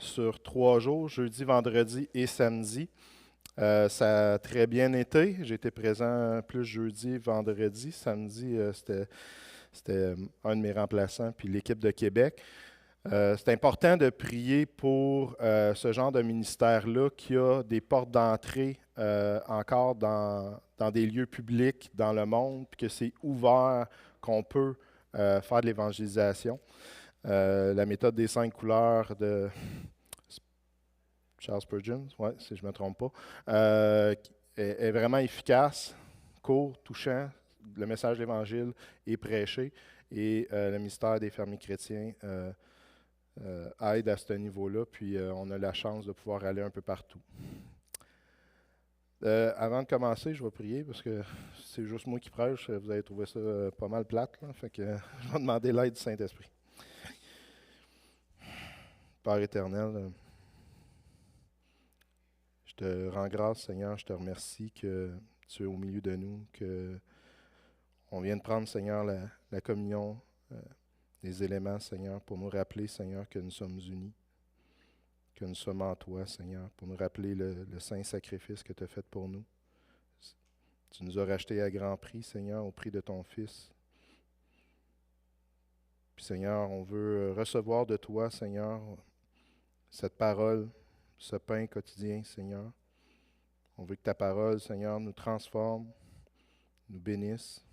sur 3 jours, jeudi, vendredi et samedi. Ça a très bien été. J'ai été présent plus jeudi, vendredi. Samedi, c'était un de mes remplaçants, puis l'équipe de Québec. C'est important de prier pour ce genre de ministère-là qui a des portes d'entrée encore dans des lieux publics dans le monde, puis que c'est ouvert, qu'on peut faire de l'évangélisation. La méthode des 5 couleurs de Charles Spurgeon, ouais, si je ne me trompe pas, est vraiment efficace, court, touchant. Le message de l'Évangile est prêché et le ministère des fermiers chrétiens aide à ce niveau-là, puis on a la chance de pouvoir aller un peu partout. Avant de commencer, je vais prier parce que c'est juste moi qui prêche. Vous allez trouver ça pas mal plate, là, fait que je vais demander l'aide du Saint-Esprit. Père éternel, je te rends grâce, Seigneur, je te remercie que tu es au milieu de nous, que on vient de prendre, Seigneur, la communion, les éléments, Seigneur, pour nous rappeler, Seigneur, que nous sommes unis, que nous sommes en toi, Seigneur, pour nous rappeler le saint sacrifice que tu as fait pour nous. Tu nous as rachetés à grand prix, Seigneur, au prix de ton Fils. Puis, Seigneur, on veut recevoir de toi, Seigneur, cette parole, ce pain quotidien, Seigneur. On veut que ta parole, Seigneur, nous transforme, nous bénisse,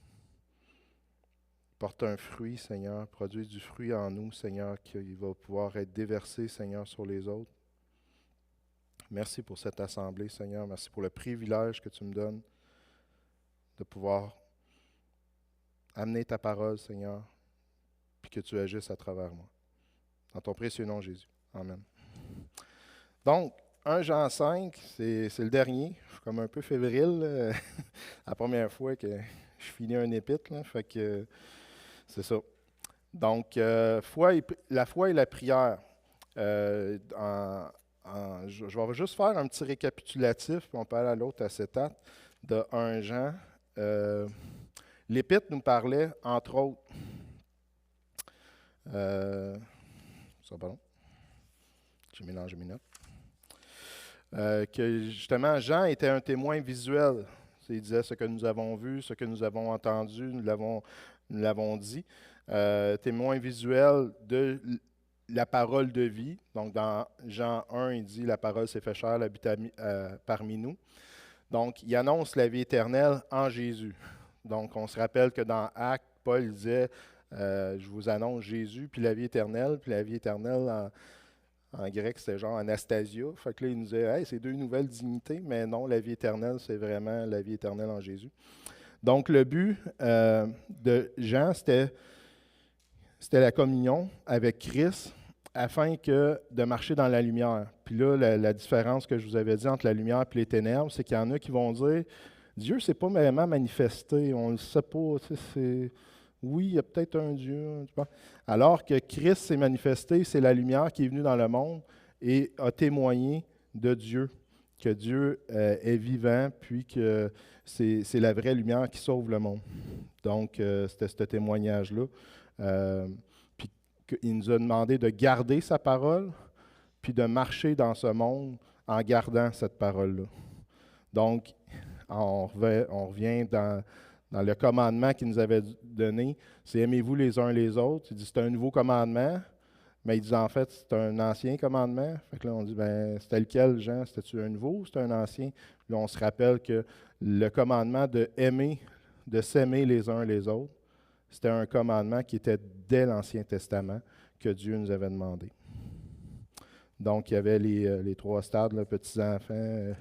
porte un fruit, Seigneur, produise du fruit en nous, Seigneur, qui va pouvoir être déversé, Seigneur, sur les autres. Merci pour cette assemblée, Seigneur. Merci pour le privilège que tu me donnes de pouvoir amener ta parole, Seigneur, puis que tu agisses à travers moi. Dans ton précieux nom, Jésus. Amen. Donc, 1 Jean 5, c'est le dernier. Je suis comme un peu fébrile. La première fois que je finis un épître, là, fait que c'est ça. Donc, la foi et la prière. Je vais juste faire un petit récapitulatif, puis on peut aller à l'autre acétate de 1 Jean. L'Épître nous parlait, entre autres, ça va, j'ai mélangé mes notes, que justement Jean était un témoin visuel. Il disait ce que nous avons vu, ce que nous avons entendu, nous l'avons dit. Témoin visuel de la parole de vie. Donc, dans Jean 1, il dit « La parole s'est fait chair, elle habite parmi nous ». Donc, il annonce la vie éternelle en Jésus. Donc, on se rappelle que dans Actes, Paul disait je vous annonce Jésus, puis la vie éternelle. Puis la vie éternelle, en grec, c'était genre Anastasia. Fait que là, il nous disait hey, c'est 2 nouvelles dignités, mais non, la vie éternelle, c'est vraiment la vie éternelle en Jésus. Donc, le but de Jean, c'était la communion avec Christ afin de marcher dans la lumière. Puis là, la différence que je vous avais dit entre la lumière et les ténèbres, c'est qu'il y en a qui vont dire Dieu ne s'est pas vraiment manifesté, on ne le sait pas. Oui, il y a peut-être un Dieu. Alors que Christ s'est manifesté, c'est la lumière qui est venue dans le monde et a témoigné de Dieu, que Dieu est vivant, puis que c'est la vraie lumière qui sauve le monde. Donc, c'était ce témoignage-là. Puis il nous a demandé de garder sa parole, puis de marcher dans ce monde en gardant cette parole-là. Donc, on revient dans le commandement qu'il nous avait donné, c'est « Aimez-vous les uns les autres ». Il dit « C'est un nouveau commandement », mais il dit en fait « C'est un ancien commandement ». Fait que là, on dit « Ben, c'était lequel, Jean? C'était-tu un nouveau ou c'était un ancien? » Là, on se rappelle que le commandement de s'aimer les uns les autres, c'était un commandement qui était dès l'Ancien Testament que Dieu nous avait demandé. Donc, il y avait les 3 stades, là, petits-enfants,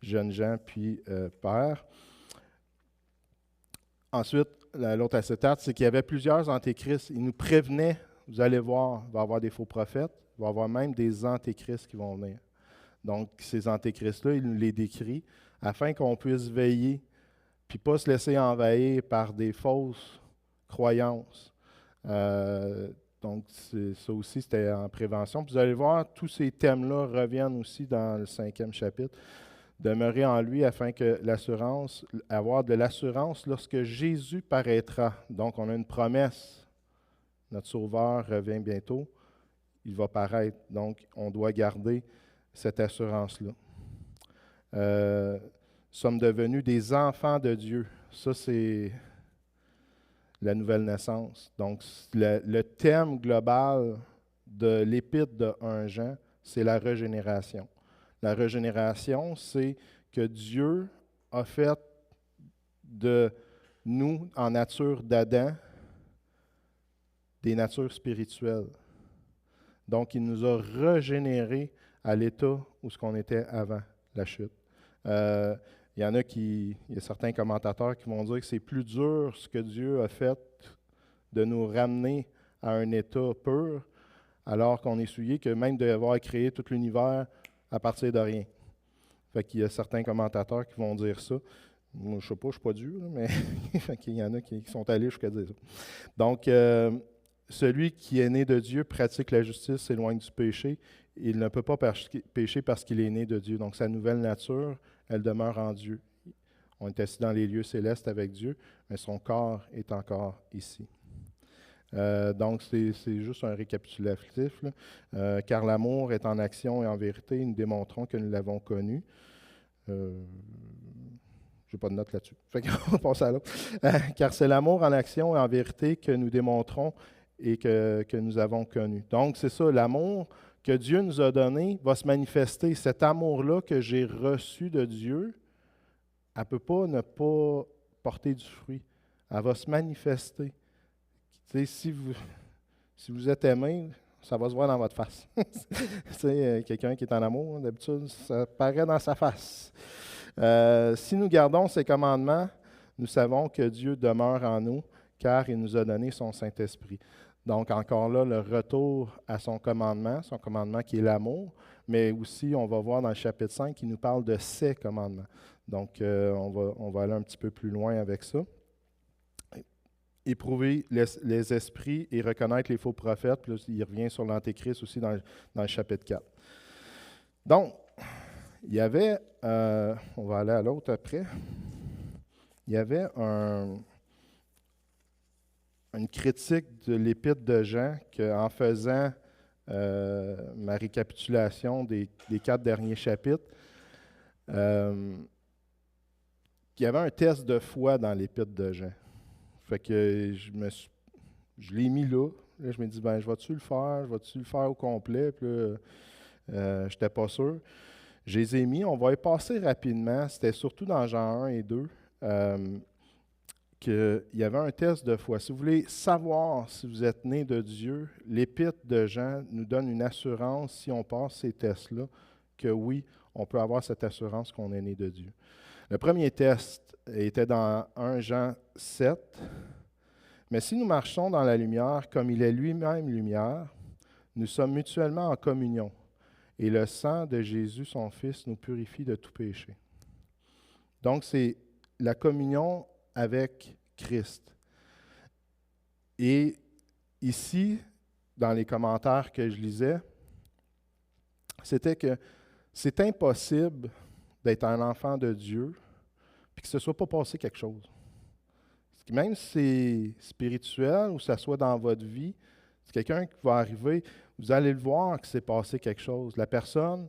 jeunes gens, puis pères. Ensuite, l'autre acétate, c'est qu'il y avait plusieurs antéchrists. Il nous prévenait, vous allez voir, il va y avoir des faux prophètes, il va y avoir même des antéchrists qui vont venir. Donc, ces antéchrists-là, il nous les décrit afin qu'on puisse veiller, puis pas se laisser envahir par des fausses croyances. Donc, ça aussi, c'était en prévention. Puis vous allez voir, tous ces thèmes-là reviennent aussi dans le 5e chapitre. Demeurer en lui afin que avoir de l'assurance lorsque Jésus paraîtra. Donc, on a une promesse. Notre Sauveur revient bientôt. il va paraître. Donc, on doit garder cette assurance-là. Sommes devenus des enfants de Dieu. Ça, c'est la nouvelle naissance. Donc, le thème global de l'épître de 1 Jean, c'est la régénération. La régénération, c'est que Dieu a fait de nous, en nature d'Adam, des natures spirituelles. Donc, il nous a régénérés à l'état où ce qu'on était avant la chute. Il y a certains commentateurs qui vont dire que c'est plus dur ce que Dieu a fait de nous ramener à un état pur, alors qu'on est souillé, que même d'avoir créé tout l'univers à partir de rien. Fait qu'il y a certains commentateurs qui vont dire ça. Moi, je ne sais pas, je ne suis pas Dieu, là, mais il y en a qui sont allés jusqu'à dire ça. Donc, celui qui est né de Dieu pratique la justice, s'éloigne du péché. Il ne peut pas pécher parce qu'il est né de Dieu. Donc, sa nouvelle nature, elle demeure en Dieu. On est assis dans les lieux célestes avec Dieu, mais son corps est encore ici. Donc, c'est juste un récapitulatif. Car l'amour est en action et en vérité, nous démontrons que nous l'avons connu. Je n'ai pas de note là-dessus. Fait qu'on va passer à l'autre. Car c'est l'amour en action et en vérité que nous démontrons et que nous avons connu. Donc, c'est ça, l'amour que Dieu nous a donné va se manifester. Cet amour-là que j'ai reçu de Dieu, elle ne peut pas ne pas porter du fruit. Elle va se manifester. Si vous êtes aimé, ça va se voir dans votre face. Quelqu'un qui est en amour, d'habitude, ça paraît dans sa face. Si nous gardons ses commandements, nous savons que Dieu demeure en nous, car il nous a donné son Saint-Esprit. Donc, encore là, le retour à son commandement qui est l'amour, mais aussi, on va voir dans le chapitre 5 qu'il nous parle de ses commandements. Donc, on va aller un petit peu plus loin avec ça. Éprouver les esprits et reconnaître les faux prophètes. Puis là, il revient sur l'Antéchrist aussi dans le chapitre 4. Donc, il y avait, on va aller à l'autre après, il y avait une critique de l'épître de Jean qu'en faisant ma récapitulation des 4 derniers chapitres, qu'il y avait un test de foi dans l'épître de Jean. Fait que je l'ai mis là. Là, je me dis, je vais-tu le faire? Je vais-tu le faire au complet? Puis là, je n'étais pas sûr. Je les ai mis. On va y passer rapidement. C'était surtout dans Jean 1 et 2 qu'il y avait un test de foi. Si vous voulez savoir si vous êtes né de Dieu, l'épître de Jean nous donne une assurance, si on passe ces tests-là, que oui, on peut avoir cette assurance qu'on est né de Dieu. Le premier test était dans 1 Jean 7. « Mais si nous marchons dans la lumière, comme il est lui-même lumière, nous sommes mutuellement en communion, et le sang de Jésus, son Fils, nous purifie de tout péché. » Donc, c'est la communion avec Christ. Et ici, dans les commentaires que je lisais, c'était que c'est impossible d'être un enfant de Dieu puis que ce ne soit pas passé quelque chose. Même si c'est spirituel ou que ça soit dans votre vie, c'est quelqu'un qui va arriver, vous allez le voir que c'est passé quelque chose. La personne,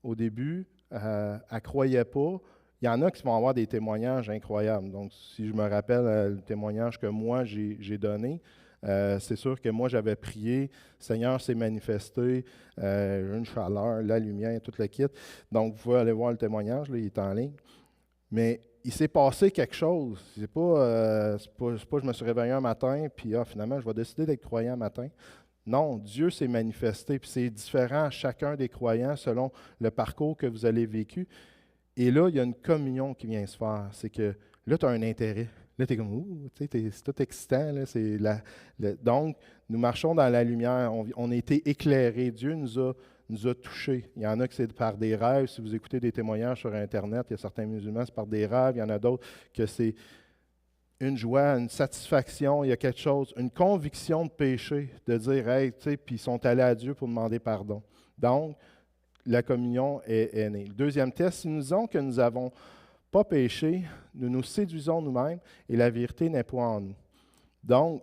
au début, elle ne croyait pas. Il y en a qui vont avoir des témoignages incroyables. Donc, si je me rappelle le témoignage que moi, j'ai donné, c'est sûr que moi, j'avais prié, le Seigneur s'est manifesté, une chaleur, la lumière, tout le kit. Donc, vous pouvez aller voir le témoignage, là, il est en ligne. Mais il s'est passé quelque chose. C'est pas je me suis réveillé un matin, puis finalement, je vais décider d'être croyant un matin. Non, Dieu s'est manifesté, puis c'est différent à chacun des croyants selon le parcours que vous avez vécu. Et là, il y a une communion qui vient se faire. C'est que là, tu as un intérêt. Là, tu es comme, c'est tout excitant. Là, donc, nous marchons dans la lumière. On a été éclairés. Dieu nous a touchés. Il y en a que c'est par des rêves. Si vous écoutez des témoignages sur Internet, il y a certains musulmans, c'est par des rêves. Il y en a d'autres que c'est une joie, une satisfaction. Il y a quelque chose, une conviction de péché, de dire, hey, tu sais, puis ils sont allés à Dieu pour demander pardon. Donc, la communion est née. Le deuxième test, si nous disons que nous n'avons pas péché, nous nous séduisons nous-mêmes et la vérité n'est pas en nous. Donc,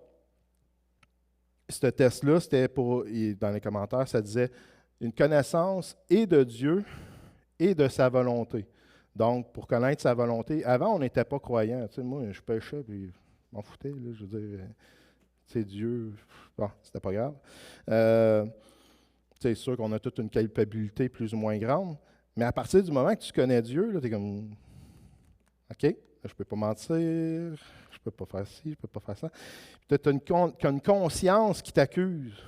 ce test-là, c'était dans les commentaires, ça disait une connaissance et de Dieu et de sa volonté. Donc, pour connaître sa volonté, avant, on n'était pas croyant. Tu sais, moi, je péchais, puis je m'en foutais, là, je veux dire, c'est Dieu, bon, c'était pas grave. C'est sûr qu'on a toute une culpabilité plus ou moins grande, mais à partir du moment que tu connais Dieu, tu es comme, OK, je ne peux pas mentir, je ne peux pas faire ci, je ne peux pas faire ça. Tu as une conscience qui t'accuse.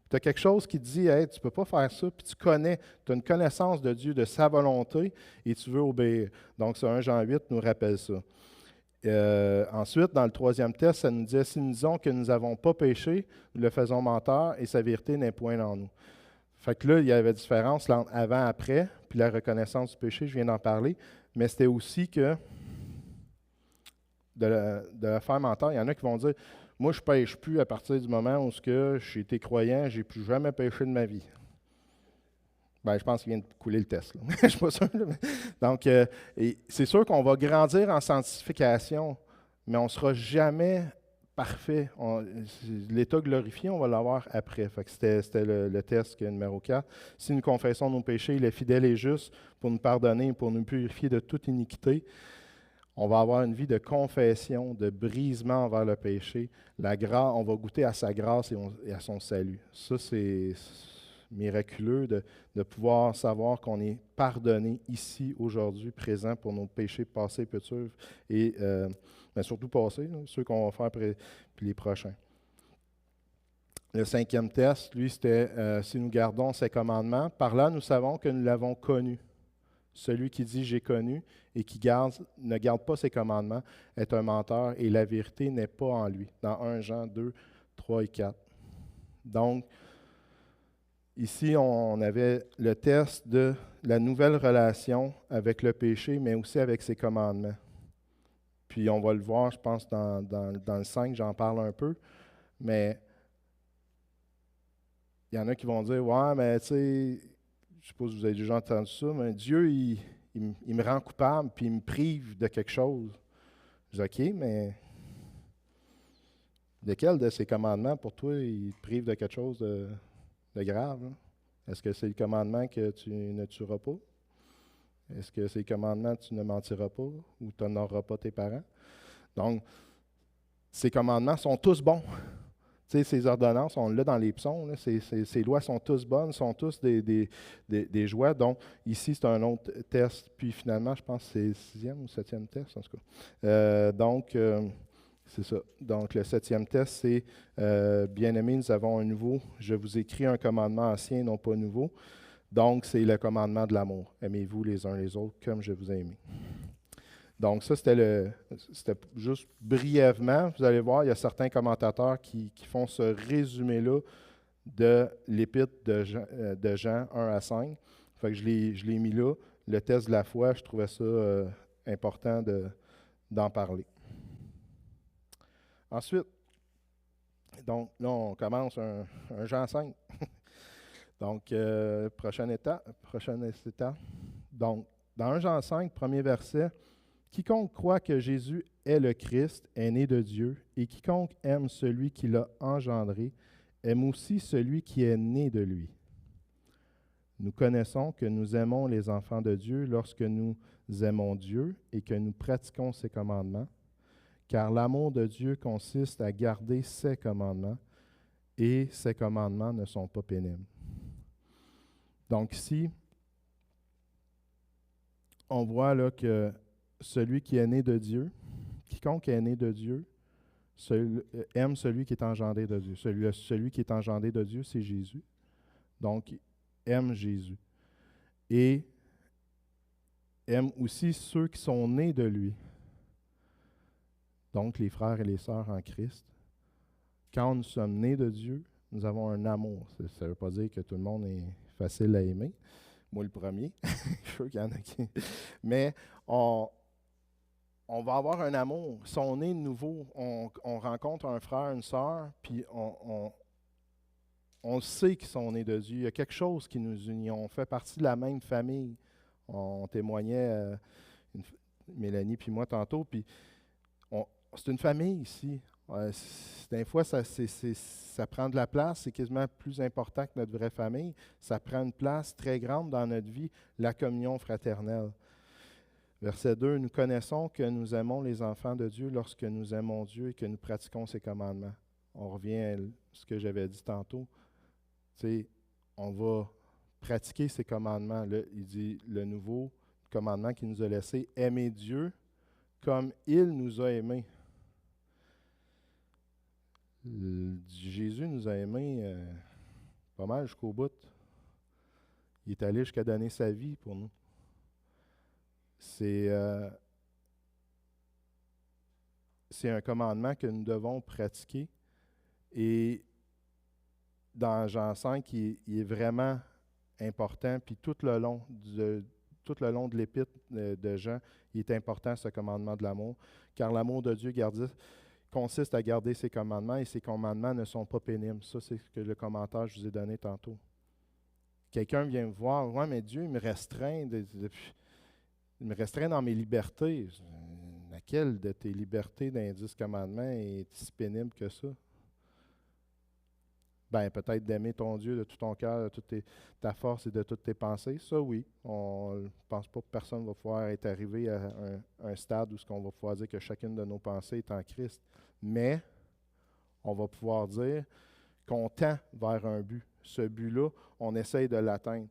Tu as quelque chose qui te dit, hey, tu ne peux pas faire ça, puis tu connais, tu as une connaissance de Dieu, de sa volonté, et tu veux obéir. Donc, ce 1 Jean 8 nous rappelle ça. Ensuite, dans le troisième test, ça nous dit, si nous disons que nous n'avons pas péché, nous le faisons menteur, et sa vérité n'est point en nous. Fait que là, il y avait différence entre avant, après, puis la reconnaissance du péché, je viens d'en parler, mais c'était aussi que de le faire menteur, il y en a qui vont dire, moi, je ne pêche plus à partir du moment où j'ai été croyant, je n'ai plus jamais péché de ma vie. Ben, je pense qu'il vient de couler le test. Je ne suis pas sûr. Donc, c'est sûr qu'on va grandir en sanctification, mais on ne sera jamais parfait. L'état glorifié, on va l'avoir après. Fait que c'était le test numéro 4. Si nous confessons nos péchés, il est fidèle et juste pour nous pardonner et pour nous purifier de toute iniquité. On va avoir une vie de confession, de brisement envers le péché. On va goûter à sa grâce et à son salut. Ça, c'est miraculeux de pouvoir savoir qu'on est pardonné ici, aujourd'hui, présent pour nos péchés passés, futurs, et mais surtout passés, ceux qu'on va faire puis les prochains. Le 5e test, lui, c'était si nous gardons ses commandements. Par là, nous savons que nous l'avons connu. Celui qui dit « j'ai connu » et qui ne garde pas ses commandements est un menteur et la vérité n'est pas en lui. Dans 1 Jean 2, 3 et 4. Donc, ici, on avait le test de la nouvelle relation avec le péché, mais aussi avec ses commandements. Puis on va le voir, je pense, dans le 5, j'en parle un peu, mais il y en a qui vont dire « Ouais, mais tu sais, je suppose que vous avez déjà entendu ça, mais Dieu, il me rend coupable, puis il me prive de quelque chose. » Je dis, OK, mais lequel de ces commandements, pour toi, il te prive de quelque chose de grave? Hein? Est-ce que c'est le commandement que tu ne tueras pas? Est-ce que c'est le commandement que tu ne mentiras pas ou tu n'honoreras pas tes parents? Donc, ces commandements sont tous bons. Tu sais, ces ordonnances, on l'a dans les psaumes, là, ces lois sont tous bonnes, sont tous des joies. Donc, ici, c'est un autre test. Puis finalement, je pense que c'est le 6e ou 7e test, en tout cas. C'est ça. Donc, le 7e test, c'est Bien-aimés, nous avons un nouveau. Je vous écris un commandement ancien, non pas nouveau. Donc, c'est le commandement de l'amour. Aimez-vous les uns les autres comme je vous ai aimé. Donc, ça, c'était juste brièvement. Vous allez voir, il y a certains commentateurs qui font ce résumé-là de l'épître de Jean 1 à 5. Fait que je l'ai mis là. Le test de la foi, je trouvais ça important d'en parler. Ensuite, donc là, on commence un Jean 5. Donc, prochaine étape. Donc, dans 1 Jean 5, premier verset, « Quiconque croit que Jésus est le Christ est né de Dieu, et quiconque aime celui qui l'a engendré aime aussi celui qui est né de lui. Nous connaissons que nous aimons les enfants de Dieu lorsque nous aimons Dieu et que nous pratiquons ses commandements, car l'amour de Dieu consiste à garder ses commandements, et ses commandements ne sont pas pénibles. » Donc ici, on voit là que celui qui est né de Dieu, quiconque est né de Dieu, aime celui qui est engendré de Dieu. Celui qui est engendré de Dieu, c'est Jésus. Donc, aime Jésus. Et aime aussi ceux qui sont nés de lui. Donc, les frères et les sœurs en Christ. Quand nous sommes nés de Dieu, nous avons un amour. Ça ne veut pas dire que tout le monde est facile à aimer. Moi, le premier. Je suis sûr qu'il y en a qui... Mais on va avoir un amour. Si on est nouveau, on rencontre un frère, une sœur, puis on sait qu'ils sont nés de Dieu. Il y a quelque chose qui nous unit. On fait partie de la même famille. On témoignait, Mélanie puis moi tantôt, puis c'est une famille ici. Des fois, ça prend de la place, c'est quasiment plus important que notre vraie famille. Ça prend une place très grande dans notre vie, la communion fraternelle. Verset 2, nous connaissons que nous aimons les enfants de Dieu lorsque nous aimons Dieu et que nous pratiquons ses commandements. On revient à ce que j'avais dit tantôt. Tu sais, on va pratiquer ses commandements. Là, il dit le nouveau commandement qu'il nous a laissé, aimer Dieu comme il nous a aimés. Jésus nous a aimés pas mal jusqu'au bout. Il est allé jusqu'à donner sa vie pour nous. C'est un commandement que nous devons pratiquer. Et dans Jean 5, il est vraiment important. Puis tout le long de l'épître de Jean, il est important ce commandement de l'amour. Car l'amour de Dieu consiste à garder ses commandements et ses commandements ne sont pas pénibles. Ça, c'est ce que le commentaire que je vous ai donné tantôt. Quelqu'un vient me voir, « Ouais, mais Dieu, il me restreint. Il me restreint dans mes libertés. » Laquelle de tes libertés dans les 10 commandements est si pénible que ça? Ben, peut-être d'aimer ton Dieu de tout ton cœur, de toute ta force et de toutes tes pensées. Ça, oui. On ne pense pas que personne va pouvoir être arrivé à un stade où on va pouvoir dire que chacune de nos pensées est en Christ. Mais on va pouvoir dire qu'on tend vers un but. Ce but-là, on essaye de l'atteindre.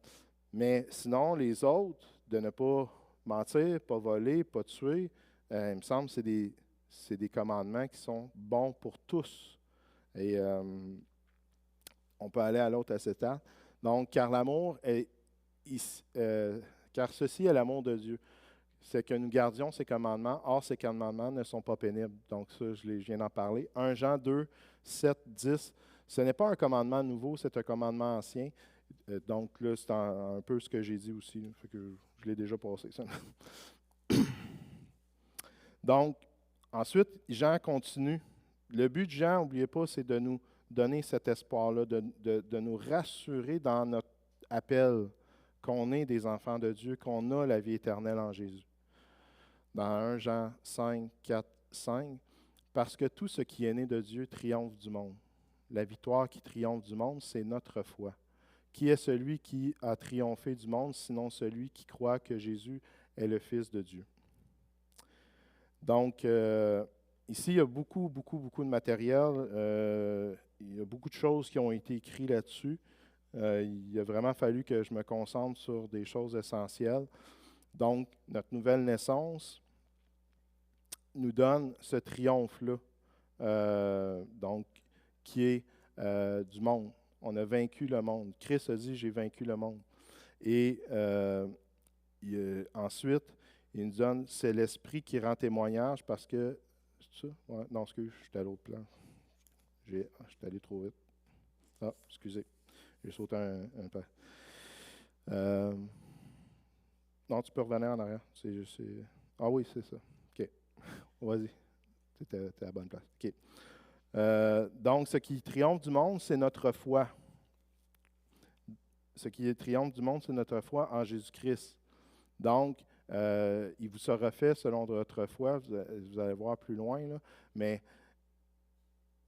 Mais sinon, les autres, de ne pas mentir, pas voler, pas tuer, il me semble que c'est des commandements qui sont bons pour tous. Et on peut aller à l'autre à cet art. Donc, car ceci est l'amour de Dieu, c'est que nous gardions ses commandements. Or, ces commandements ne sont pas pénibles. Donc, ça, je viens d'en parler. 1 Jean 2, 7, 10. Ce n'est pas un commandement nouveau, c'est un commandement ancien. Donc, là, c'est un peu ce que j'ai dit aussi. Là, fait que je l'ai déjà passé, ça. Donc, ensuite, Jean continue. Le but de Jean, n'oubliez pas, c'est de nous donner cet espoir-là, de nous rassurer dans notre appel qu'on est des enfants de Dieu, qu'on a la vie éternelle en Jésus. Dans 1 Jean 5, 4, 5, parce que tout ce qui est né de Dieu triomphe du monde. La victoire qui triomphe du monde, c'est notre foi. Qui est celui qui a triomphé du monde, sinon celui qui croit que Jésus est le Fils de Dieu? Donc, ici, il y a beaucoup de matériel. Il y a beaucoup de choses qui ont été écrites là-dessus. Il a vraiment fallu que je me concentre sur des choses essentielles. Donc, notre nouvelle naissance nous donne ce triomphe-là, donc qui est du monde. On a vaincu le monde. Christ a dit, j'ai vaincu le monde. Et ensuite, il nous donne, c'est l'Esprit qui rend témoignage parce que, c'est ça? Ouais, non, excuse, je suis à l'autre plan. Je suis allé trop vite. Ah, excusez, j'ai sauté un pas. Non, tu peux revenir en arrière. Ah oui, c'est ça. OK. Vas-y. Tu es à la bonne place. OK. Donc, ce qui triomphe du monde, c'est notre foi. Ce qui triomphe du monde, c'est notre foi en Jésus-Christ. Donc, il vous sera fait selon votre foi. Vous allez voir plus loin, là, mais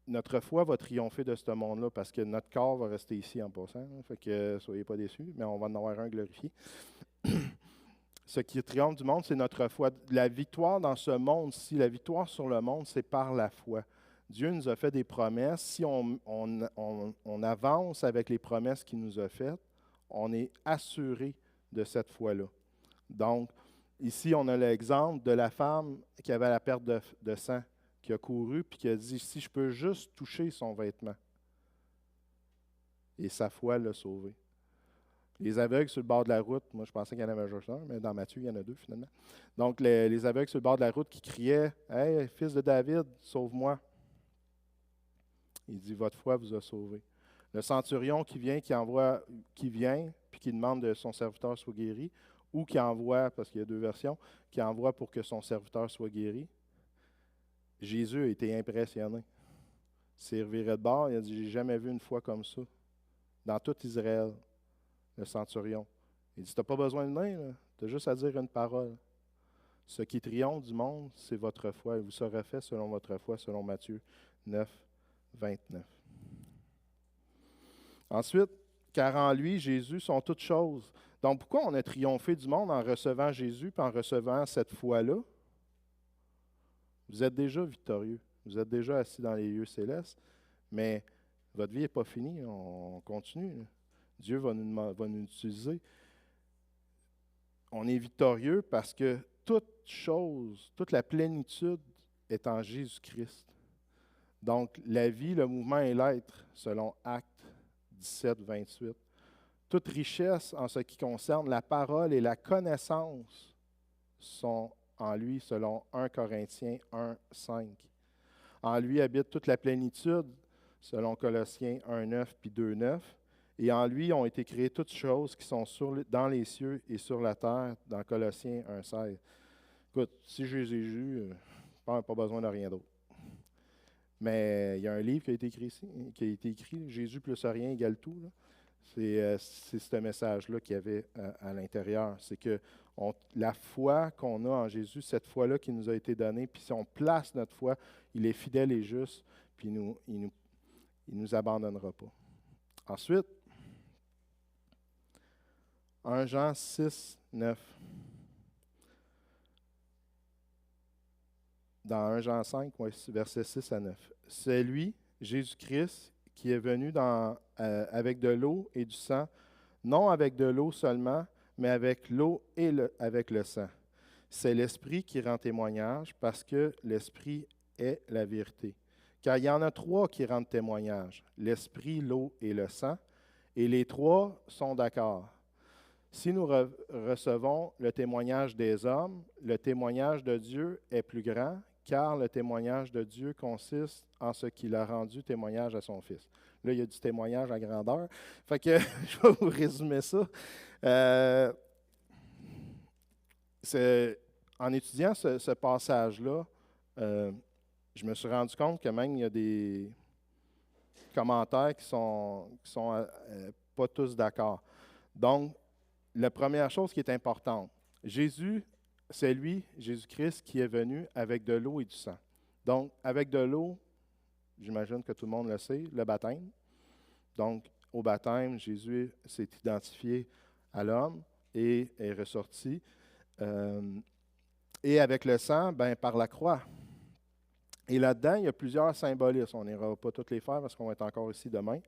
notre foi va triompher de ce monde-là parce que notre corps va rester ici en passant. Là, fait que soyez pas déçus, mais on va en avoir un glorifié. Ce qui triomphe du monde, c'est notre foi. La victoire dans ce monde-ci, la victoire sur le monde, c'est par la foi. Dieu nous a fait des promesses. Si on avance avec les promesses qu'il nous a faites, on est assuré de cette foi-là. Donc, ici, on a l'exemple de la femme qui avait la perte de sang, qui a couru puis qui a dit, si je peux juste toucher son vêtement. Et sa foi l'a sauvé. Les aveugles sur le bord de la route, moi je pensais qu'il y en avait juste un, mais dans Matthieu, il y en a 2 finalement. Donc, les aveugles sur le bord de la route qui criaient, « Hey, fils de David, sauve-moi! » Il dit, « Votre foi vous a sauvé. » Le centurion qui vient, puis qui demande que son serviteur soit guéri, ou qui envoie, parce qu'il y a 2 versions, qui envoie pour que son serviteur soit guéri. Jésus a été impressionné. Il s'est reviré de bord, il a dit, « J'ai jamais vu une foi comme ça dans tout Israël. » Le centurion. Il dit, tu n'as pas besoin de main, tu as juste à dire une parole. Ce qui triomphe du monde, c'est votre foi. Et vous serez fait selon votre foi, selon Matthieu 9, 29. Ensuite, car en lui, Jésus sont toutes choses. Donc, pourquoi on a triomphé du monde en recevant Jésus et en recevant cette foi-là? Vous êtes déjà victorieux. Vous êtes déjà assis dans les lieux célestes, mais votre vie n'est pas finie. On continue. Dieu va nous utiliser. On est victorieux parce que toute chose, toute la plénitude est en Jésus-Christ. Donc, la vie, le mouvement et l'être, selon Actes 17, 28. Toute richesse en ce qui concerne la parole et la connaissance sont en lui, selon 1 Corinthiens 1, 5. En lui habite toute la plénitude, selon Colossiens 1, 9 puis 2, 9. Et en lui ont été créées toutes choses qui sont dans les cieux et sur la terre, dans Colossiens 1, 16. Écoute, si j'ai Jésus, pas besoin de rien d'autre. Mais il y a un livre qui a été écrit ici, Jésus plus rien égale tout. Là. C'est ce message-là qu'il y avait à l'intérieur. C'est que la foi qu'on a en Jésus, cette foi-là qui nous a été donnée, puis si on place notre foi, il est fidèle et juste, puis il nous abandonnera pas. Ensuite, 1 Jean 6, 9. Dans 1 Jean 5, versets 6 à 9. C'est lui, Jésus-Christ, qui est venu avec de l'eau et du sang, non avec de l'eau seulement, mais avec l'eau et avec le sang. C'est l'Esprit qui rend témoignage, parce que l'Esprit est la vérité. Car il y en a trois qui rendent témoignage, l'Esprit, l'eau et le sang, et les trois sont d'accord. Si nous recevons le témoignage des hommes, le témoignage de Dieu est plus grand, car le témoignage de Dieu consiste en ce qu'il a rendu témoignage à son Fils. Là, il y a du témoignage à grandeur. Fait que je vais vous résumer ça. En étudiant ce passage-là, je me suis rendu compte que même il y a des commentaires qui sont pas tous d'accord. Donc, la première chose qui est importante, Jésus, c'est lui, Jésus-Christ, qui est venu avec de l'eau et du sang. Donc, avec de l'eau, j'imagine que tout le monde le sait, le baptême. Donc, au baptême, Jésus s'est identifié à l'homme et est ressorti. Et avec le sang, par la croix. Et là-dedans, il y a plusieurs symbolismes. On n'ira pas tous les faire parce qu'on va être encore ici demain.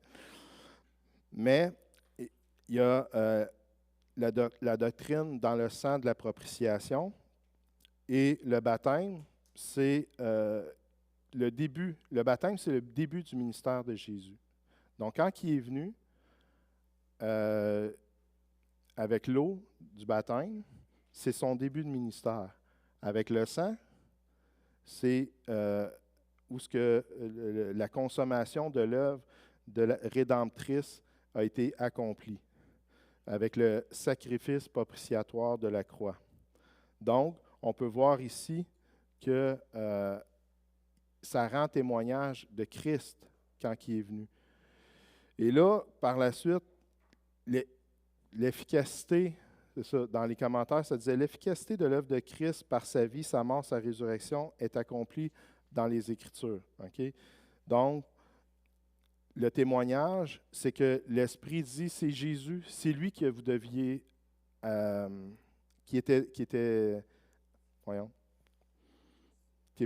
Mais il y a la doctrine dans le sang de la propitiation. Et le baptême, c'est le début. Le baptême, c'est le début du ministère de Jésus. Donc, quand il est venu avec l'eau du baptême, c'est son début de ministère. Avec le sang, c'est où la consommation de l'œuvre de la rédemptrice a été accomplie, avec le sacrifice propitiatoire de la croix. Donc, on peut voir ici que ça rend témoignage de Christ quand il est venu. Et là, par la suite, l'efficacité, c'est ça, dans les commentaires, ça disait « L'efficacité de l'œuvre de Christ par sa vie, sa mort, sa résurrection est accomplie dans les Écritures. Okay? » Donc, le témoignage, c'est que l'Esprit dit « C'est Jésus, c'est lui que vous deviez... qui est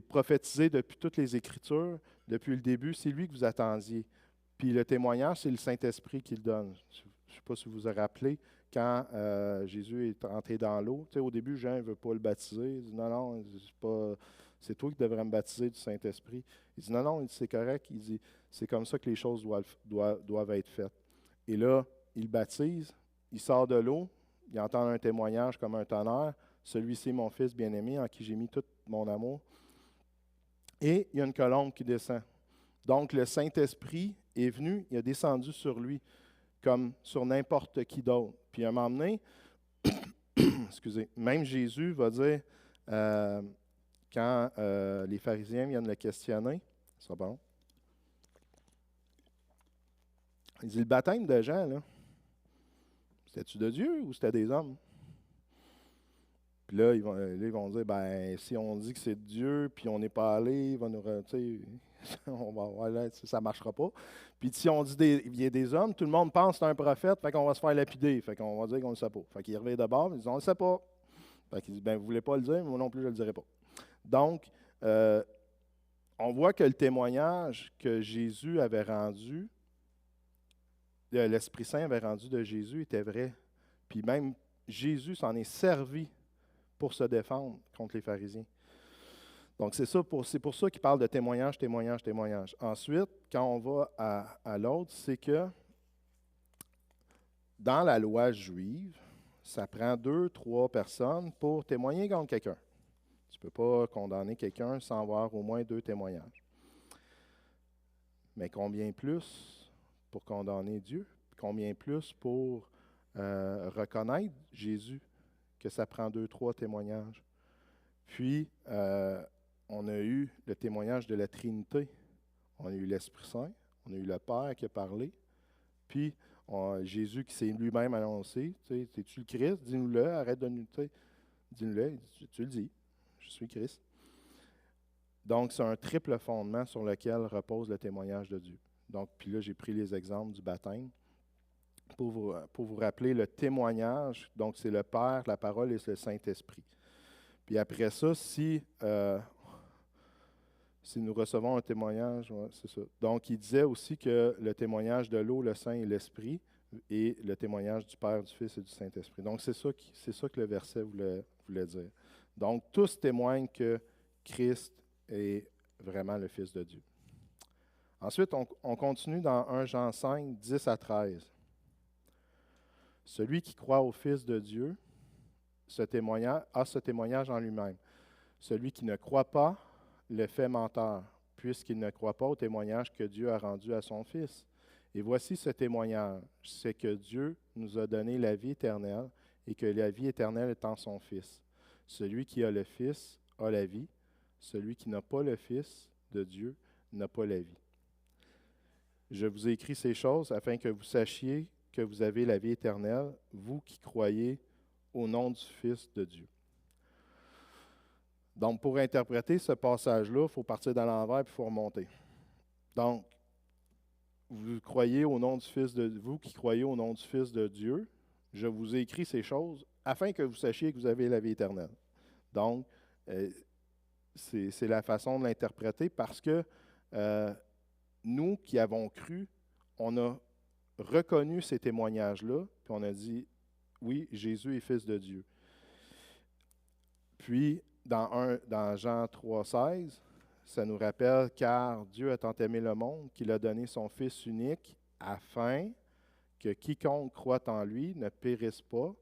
prophétisé depuis toutes les Écritures, depuis le début, c'est lui que vous attendiez. » Puis le témoignage, c'est le Saint-Esprit qui le donne. Je ne sais pas si vous vous rappelez, quand Jésus est entré dans l'eau, au début, Jean ne veut pas le baptiser. Il dit non, c'est toi qui devrais me baptiser du Saint-Esprit. Il dit non, c'est correct. Il dit, c'est comme ça que les choses doivent être faites. Et là, il le baptise, il sort de l'eau, il entend un témoignage comme un tonnerre. Celui-ci est mon Fils bien-aimé, en qui j'ai mis tout mon amour. Et il y a une colombe qui descend. Donc, le Saint-Esprit est venu, il a descendu sur lui, comme sur n'importe qui d'autre. Puis à un moment donné, excusez, même Jésus va dire, quand les pharisiens viennent le questionner, c'est bon, il dit, le baptême de Jean, là, c'était-tu de Dieu ou c'était des hommes? Puis là, ils vont dire, si on dit que c'est de Dieu, puis on n'est pas allé, il va nous... Ça ne marchera pas. Puis si on dit il y a des hommes, tout le monde pense que c'est un prophète, fait qu'on va se faire lapider. Fait qu'on va dire qu'on ne le sait pas. Fait qu'il revient de bord, ils disent on ne le sait pas. Fait qu'il dit ben vous ne voulez pas le dire, moi non plus je ne le dirai pas. Donc, on voit que le témoignage que Jésus avait rendu, l'Esprit Saint avait rendu de Jésus était vrai. Puis même Jésus s'en est servi pour se défendre contre les pharisiens. Donc, c'est pour ça qu'il parle de témoignage, témoignage, témoignage. Ensuite, quand on va à l'autre, c'est que dans la loi juive, ça prend 2, 3 personnes pour témoigner contre quelqu'un. Tu ne peux pas condamner quelqu'un sans avoir au moins 2 témoignages. Mais combien plus pour condamner Dieu? Combien plus pour reconnaître Jésus que ça prend 2, 3 témoignages? Puis, on a eu le témoignage de la Trinité. On a eu l'Esprit Saint, on a eu le Père qui a parlé, puis Jésus qui s'est lui-même annoncé. Es-tu le Christ? Dis-nous-le, arrête de nous... Dis-nous-le, tu le dis, je suis Christ. Donc, c'est un triple fondement sur lequel repose le témoignage de Dieu. Donc, puis là, j'ai pris les exemples du baptême pour vous rappeler le témoignage. Donc, c'est le Père, la parole et le Saint-Esprit. Puis après ça, si nous recevons un témoignage, ouais, c'est ça. Donc, il disait aussi que le témoignage de l'eau, le Saint et l'Esprit, et le témoignage du Père, du Fils et du Saint-Esprit. Donc, c'est ça que le verset voulait dire. Donc, tous témoignent que Christ est vraiment le Fils de Dieu. Ensuite, on continue dans 1 Jean 5, 10 à 13. Celui qui croit au Fils de Dieu a ce témoignage en lui-même. Celui qui ne croit pas le fait menteur, puisqu'il ne croit pas au témoignage que Dieu a rendu à son Fils. Et voici ce témoignage, c'est que Dieu nous a donné la vie éternelle et que la vie éternelle est en son Fils. Celui qui a le Fils a la vie, celui qui n'a pas le Fils de Dieu n'a pas la vie. Je vous ai écrit ces choses afin que vous sachiez que vous avez la vie éternelle, vous qui croyez au nom du Fils de Dieu. Donc, pour interpréter ce passage-là, il faut partir de l'envers et il faut remonter. Donc, vous croyez au nom du Fils de vous qui croyez au nom du Fils de Dieu, je vous ai écrit ces choses afin que vous sachiez que vous avez la vie éternelle. Donc, c'est la façon de l'interpréter parce que nous qui avons cru, on a reconnu ces témoignages-là, puis on a dit, oui, Jésus est Fils de Dieu. Puis, dans Jean 3,16, ça nous rappelle, car Dieu a tant aimé le monde qu'il a donné son Fils unique afin que quiconque croit en lui ne périsse pas,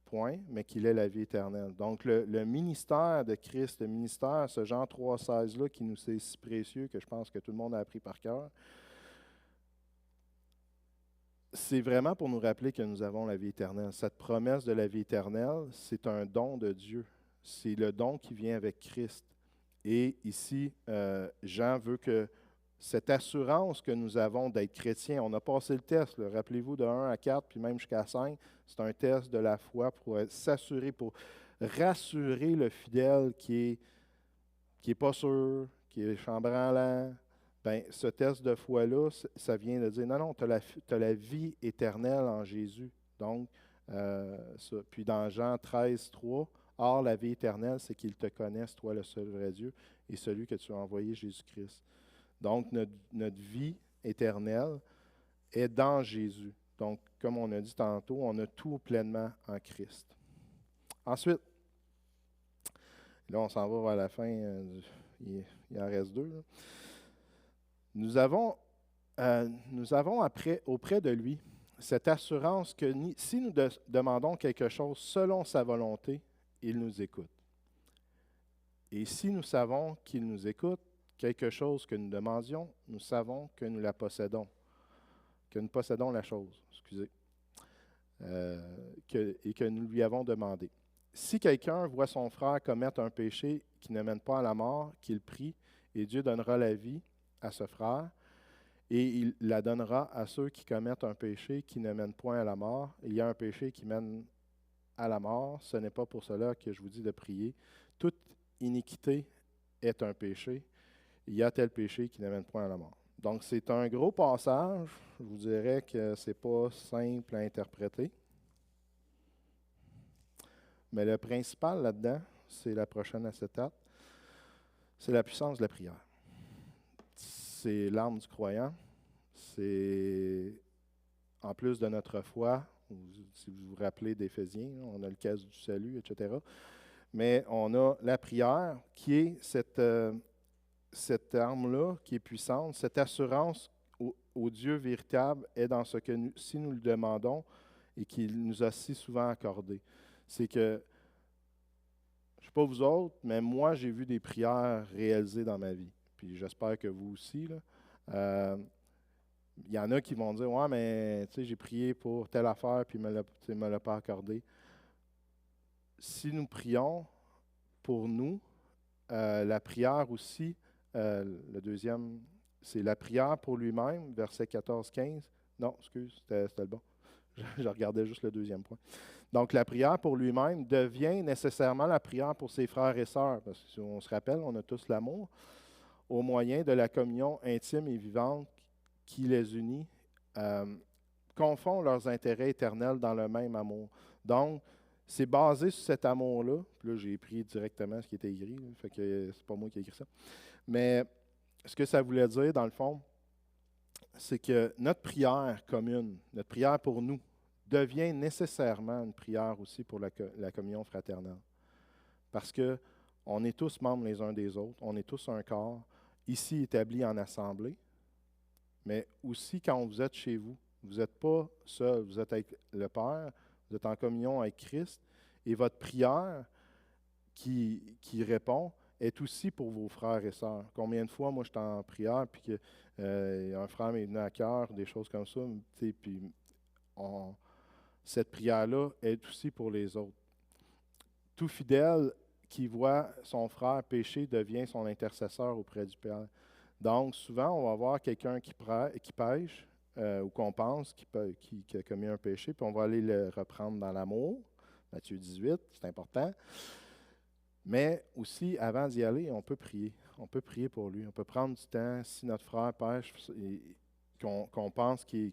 point, mais qu'il ait la vie éternelle. Donc, le ministère de Christ, le ministère, ce Jean 3,16-là qui nous est si précieux, que je pense que tout le monde a appris par cœur, c'est vraiment pour nous rappeler que nous avons la vie éternelle. Cette promesse de la vie éternelle, c'est un don de Dieu. C'est le don qui vient avec Christ. Et ici, Jean veut que cette assurance que nous avons d'être chrétiens, on a passé le test, rappelez-vous, de 1 à 4, puis même jusqu'à 5, c'est un test de la foi pour s'assurer, pour rassurer le fidèle qui est pas sûr, qui est chambranlant. Bien, ce test de foi-là, ça vient de dire, non, tu as la vie éternelle en Jésus. Donc, ça. Puis dans Jean 13, 3, or la vie éternelle, c'est qu'ils te connaissent, toi le seul vrai Dieu, et celui que tu as envoyé, Jésus-Christ. Donc, notre vie éternelle est dans Jésus. Donc, comme on a dit tantôt, on a tout pleinement en Christ. Ensuite, là, on s'en va vers la fin, il en reste 2. Là. Nous avons auprès de lui cette assurance que si nous demandons quelque chose selon sa volonté, il nous écoute. Et si nous savons qu'il nous écoute, quelque chose que nous demandions, nous savons que nous la possédons, que nous possédons la chose, et que nous lui avons demandé. Si quelqu'un voit son frère commettre un péché qui ne mène pas à la mort, qu'il prie, et Dieu donnera la vie à ce frère, et il la donnera à ceux qui commettent un péché qui ne mène point à la mort. Il y a un péché qui mène à la mort, ce n'est pas pour cela que je vous dis de prier. Toute iniquité est un péché, il y a tel péché qui n'amène point à la mort. Donc, c'est un gros passage. Je vous dirais que ce n'est pas simple à interpréter. Mais le principal là-dedans, c'est la prochaine acétate, c'est la puissance de la prière. C'est l'arme du croyant. C'est, en plus de notre foi, si vous vous rappelez d'Éphésiens, on a le casse du salut, etc. Mais on a la prière qui est cette arme-là qui est puissante, cette assurance au Dieu véritable est dans ce que si nous le demandons et qu'il nous a si souvent accordé. C'est que, je ne sais pas vous autres, mais moi, j'ai vu des prières réalisées dans ma vie. Puis j'espère que vous aussi, là. Il y en a qui vont dire, ouais, mais tu sais, j'ai prié pour telle affaire, puis il ne me l'a pas accordé. Si nous prions pour nous, la prière aussi, le deuxième, c'est la prière pour lui-même, verset 14-15. Non, excuse, c'était le bon. Je regardais juste le deuxième point. Donc, la prière pour lui-même devient nécessairement la prière pour ses frères et sœurs. Parce que si on se rappelle, on a tous l'amour, au moyen de la communion intime et vivante qui les unit, confond leurs intérêts éternels dans le même amour. Donc, c'est basé sur cet amour-là. Puis là, j'ai pris directement ce qui était écrit, là, fait que c'est pas moi qui ai écrit ça. Mais ce que ça voulait dire, dans le fond, c'est que notre prière commune, notre prière pour nous, devient nécessairement une prière aussi pour la communion fraternelle. Parce que on est tous membres les uns des autres, on est tous un corps, ici établi en assemblée, mais aussi quand vous êtes chez vous. Vous n'êtes pas seul, vous êtes avec le Père, vous êtes en communion avec Christ, et votre prière qui répond est aussi pour vos frères et sœurs. Combien de fois, moi, je suis en prière, puis que un frère m'est venu à cœur, des choses comme ça, puis cette prière-là est aussi pour les autres. Tout fidèle qui voit son frère pécher devient son intercesseur auprès du Père. Donc, souvent, on va voir quelqu'un qui pêche, ou qu'on pense qui a commis un péché, puis on va aller le reprendre dans l'amour. Matthieu 18, c'est important. Mais aussi, avant d'y aller, on peut prier. On peut prier pour lui. On peut prendre du temps. Si notre frère pêche, qu'on pense Puis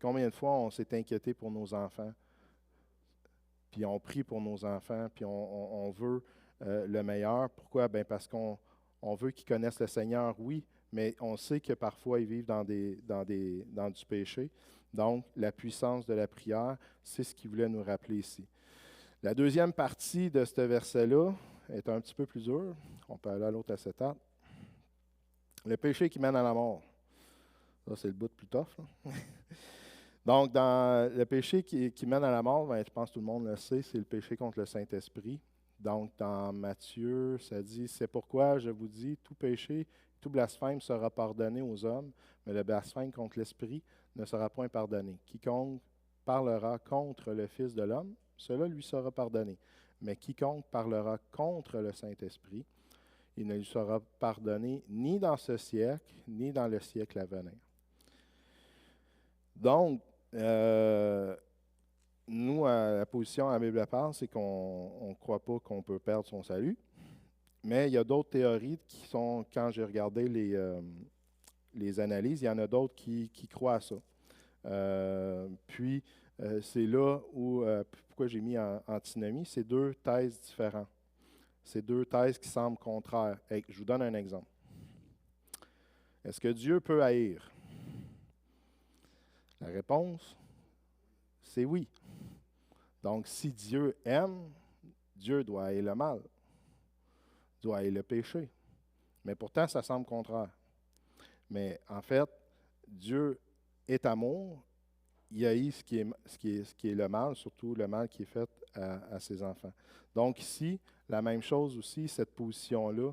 combien de fois on s'est inquiété pour nos enfants, puis on prie pour nos enfants, puis on veut le meilleur. Pourquoi? Bien parce qu'on veut qu'ils connaissent le Seigneur, oui, mais on sait que parfois ils vivent dans du péché. Donc, la puissance de la prière, c'est ce qu'il voulait nous rappeler ici. La deuxième partie de ce verset-là est un petit peu plus dure. On peut aller à l'autre acétate. Le péché qui mène à la mort. Ça, c'est le bout plus tough, là. Donc, dans le péché qui mène à la mort, bien, je pense que tout le monde le sait, c'est le péché contre le Saint-Esprit. Donc, dans Matthieu, ça dit, c'est pourquoi je vous dis, tout péché, tout blasphème sera pardonné aux hommes, mais le blasphème contre l'Esprit ne sera point pardonné. Quiconque parlera contre le Fils de l'homme, cela lui sera pardonné. Mais quiconque parlera contre le Saint-Esprit, il ne lui sera pardonné ni dans ce siècle, ni dans le siècle à venir. Donc, nous, la position à la Bible parle, c'est qu'on ne croit pas qu'on peut perdre son salut. Mais il y a d'autres théories qui sont, quand j'ai regardé les analyses, il y en a d'autres qui croient à ça. C'est là où, pourquoi j'ai mis antinomie, c'est deux thèses différentes. C'est deux thèses qui semblent contraires. Je vous donne un exemple. Est-ce que Dieu peut haïr? La réponse, c'est oui. Donc, si Dieu aime, Dieu doit haïr le mal, doit haïr le péché. Mais pourtant, ça semble contraire. Mais en fait, Dieu est amour, il haït ce qui est le mal, surtout le mal qui est fait à ses enfants. Donc ici, la même chose aussi, cette position-là,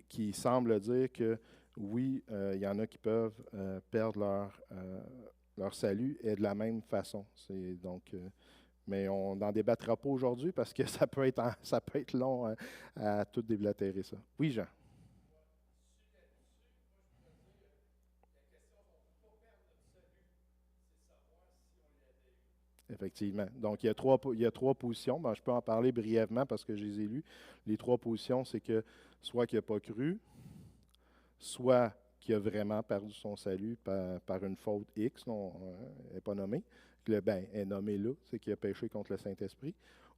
qui semble dire que oui, il y en a qui peuvent perdre leur salut, est de la même façon. Mais on n'en débattra pas aujourd'hui parce que ça peut être long à tout déblatérer ça. Oui, Jean? Effectivement. Donc, il y a trois positions. Ben, je peux en parler brièvement parce que je les ai lues. Les trois positions, c'est que soit qu'il n'a pas cru, soit qui a vraiment perdu son salut par une faute X, non, elle n'est pas nommée, est nommé là, c'est qu'il a péché contre le Saint-Esprit.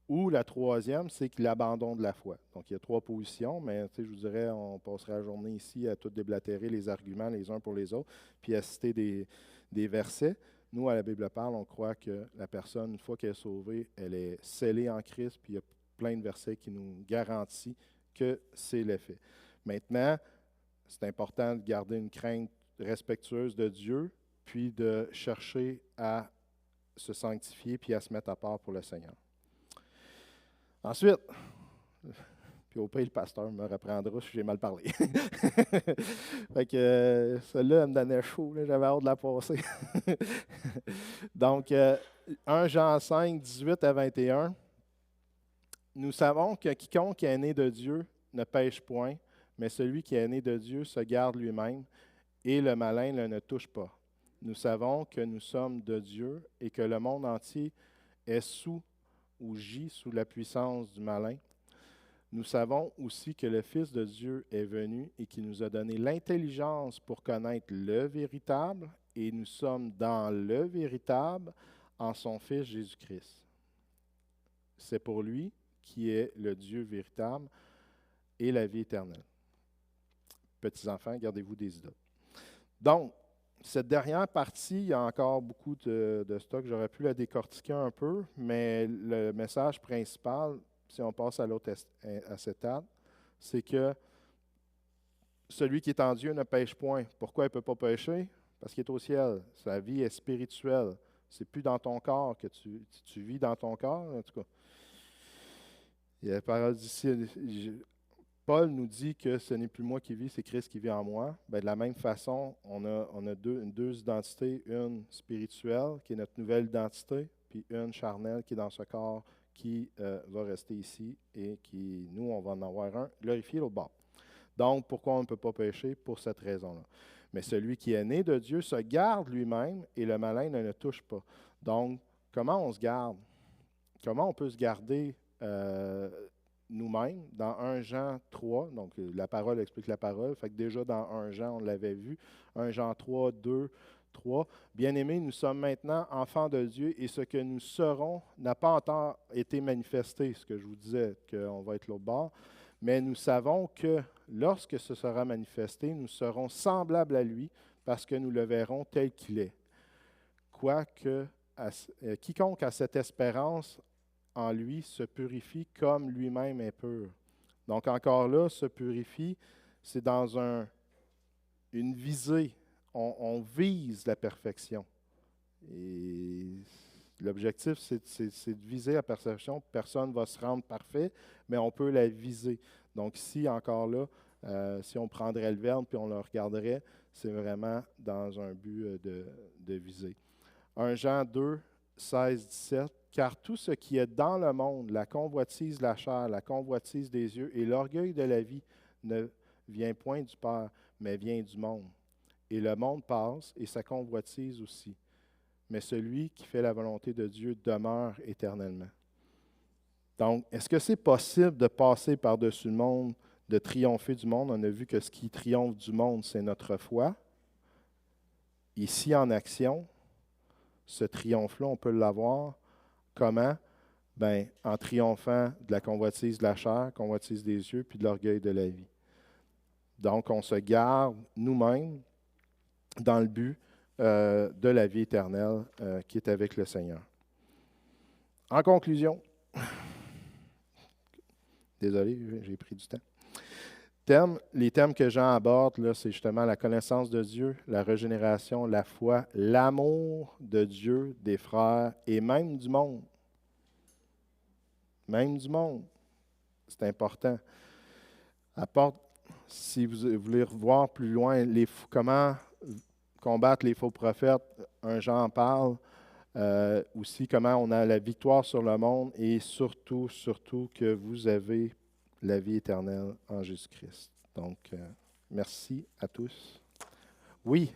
Ou la troisième, c'est qu'il abandonne la foi. Donc, il y a trois positions, mais je vous dirais, on passera la journée ici à tout déblatérer les arguments les uns pour les autres, puis à citer des versets. Nous, à la Bible parle, on croit que la personne, une fois qu'elle est sauvée, elle est scellée en Christ, puis il y a plein de versets qui nous garantissent que c'est l'effet. Maintenant, c'est important de garder une crainte respectueuse de Dieu, puis de chercher à se sanctifier, puis à se mettre à part pour le Seigneur. Ensuite, puis au pire, le pasteur me reprendra si j'ai mal parlé. Fait que celle-là, elle me donnait chaud, là, j'avais hâte de la passer. Donc, 1 Jean 5, 18 à 21. Nous savons que quiconque est né de Dieu ne pêche point, mais celui qui est né de Dieu se garde lui-même, et le malin ne le touche pas. Nous savons que nous sommes de Dieu et que le monde entier est sous ou gît sous la puissance du malin. Nous savons aussi que le Fils de Dieu est venu et qu'il nous a donné l'intelligence pour connaître le véritable, et nous sommes dans le véritable en son Fils Jésus-Christ. C'est pour lui qui est le Dieu véritable et la vie éternelle. Petits enfants, gardez-vous des idoles. Donc, cette dernière partie, il y a encore beaucoup de stock. J'aurais pu la décortiquer un peu, mais le message principal, si on passe à l'autre acétate, c'est que celui qui est en Dieu ne pêche point. Pourquoi il ne peut pas pêcher? Parce qu'il est au ciel. Sa vie est spirituelle. C'est plus dans ton corps que tu vis dans ton corps, en tout cas. Il y a la parole d'ici. Paul nous dit que ce n'est plus moi qui vis, c'est Christ qui vit en moi. Bien, de la même façon, on a deux identités, une spirituelle, qui est notre nouvelle identité, puis une charnelle qui est dans ce corps qui va rester ici et qui, nous, on va en avoir un glorifié l'autre bord. Donc, pourquoi on ne peut pas pécher? Pour cette raison-là. Mais celui qui est né de Dieu se garde lui-même et le malin ne le touche pas. Donc, comment on se garde? Comment on peut se garder nous-mêmes? Dans 1 Jean 3, donc la parole explique la parole, fait que déjà dans 1 Jean, on l'avait vu, 1 Jean 3, 2, 3. Bien-aimés, nous sommes maintenant enfants de Dieu et ce que nous serons n'a pas encore été manifesté, ce que je vous disais, qu'on va être l'autre bord, mais nous savons que lorsque ce sera manifesté, nous serons semblables à lui parce que nous le verrons tel qu'il est. Quoique, quiconque a cette espérance en lui se purifie comme lui-même est pur. Donc encore là, se purifie, c'est dans une visée. On vise la perfection. Et l'objectif, c'est de viser la perfection. Personne ne va se rendre parfait, mais on peut la viser. Donc ici, encore là, si on prendrait le verbe puis on le regarderait, c'est vraiment dans un but de viser. 1 Jean 2, 16, 17. Car tout ce qui est dans le monde, la convoitise de la chair, la convoitise des yeux et l'orgueil de la vie, ne vient point du Père, mais vient du monde. Et le monde passe et sa convoitise aussi. Mais celui qui fait la volonté de Dieu demeure éternellement. Donc, est-ce que c'est possible de passer par-dessus le monde, de triompher du monde? On a vu que ce qui triomphe du monde, c'est notre foi. Ici, en action, ce triomphe-là, on peut l'avoir. Comment? Bien, en triomphant de la convoitise de la chair, convoitise des yeux, puis de l'orgueil de la vie. Donc, on se garde nous-mêmes dans le but de la vie éternelle qui est avec le Seigneur. En conclusion, désolé, j'ai pris du temps. Les thèmes que Jean aborde, là, c'est justement la connaissance de Dieu, la régénération, la foi, l'amour de Dieu, des frères et même du monde. Même du monde. C'est important. Si vous voulez revoir plus loin comment combattre les faux prophètes, un Jean en parle. Aussi, comment on a la victoire sur le monde et surtout que vous avez la vie éternelle en Jésus-Christ. Donc, merci à tous. Oui.